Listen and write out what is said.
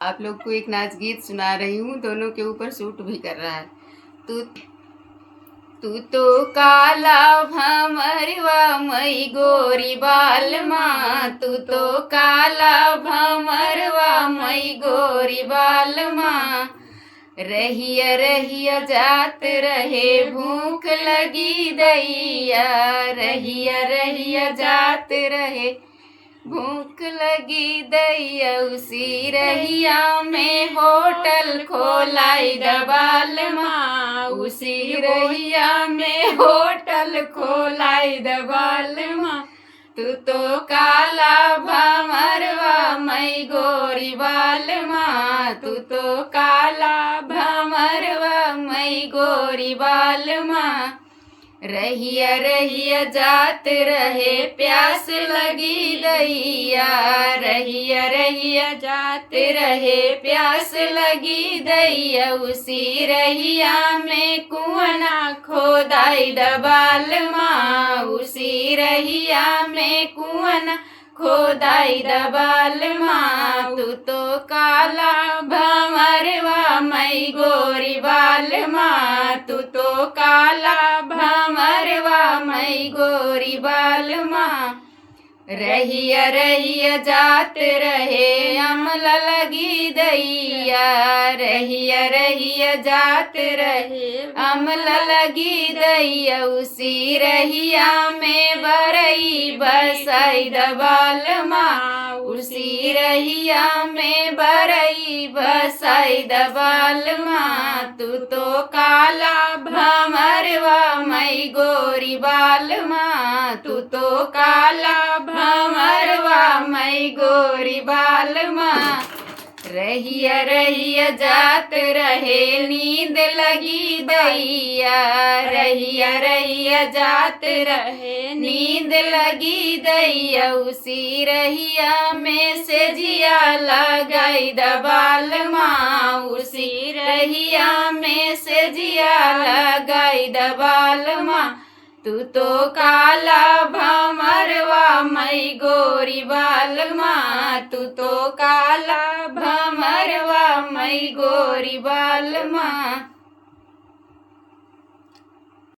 आप लोग को एक नाच गीत सुना रही हूँ, दोनों के ऊपर सूट भी कर रहा है। तू तू तो काला भमरवा मई गोरी बाल माँ, तू तो काला भमरवा मई गोरी बाल माँ। रहिया रहिया जात रहे भूख लगी दैया, रहिया रहिया जात रहे भूख लगी दैया। उसी रहिया में होटल खोलाई दबाल माँ, उसी रहिया में होटल खोलाई दबाल माँ। तू तो काला भमरवा मई गोरी बाल माँ, तू तो काला भमरवा मई गोरी बाल माँ। रहिया रहिया जात रहे प्यास लगी दैया, रहिया रहिया जात रहे प्यास लगी दैया। उसी रहिया में कुआं खोदाई दबाल माँ, उसी रहिया में कुआं खोदाई दबाल माँ। तू तो काला भमरवा मई गोरी बाल माँ, तू तो काला भमरवा मई गोरी बाल माँ। रहिया रहिया जात रहे अमल लगी दैया, रहिया रहिया जात रहे अमल लगी दैया। उसी रहिया में बरई बसाई दबाल माँ, उसी रहिया में बरई बसाई दबाल माँ। तू तो काला भमरवा मई गोरी बाल माँ, तू तो काला भमरवा मई गोरी बाल माँ। रहिया रहिया जात रहे नींद लगी दैया, रहिया रहिया जात रहे नींद लगी दैया। उसी रहिया में से जिया लगाई दबाल माँ, उसी रहिया में से जिया लगाई दबाल माँ। तू तो काला भमरवा मई गोरी बाल माँ, तू तो काला भमरवा मई गोरी बाल माँ।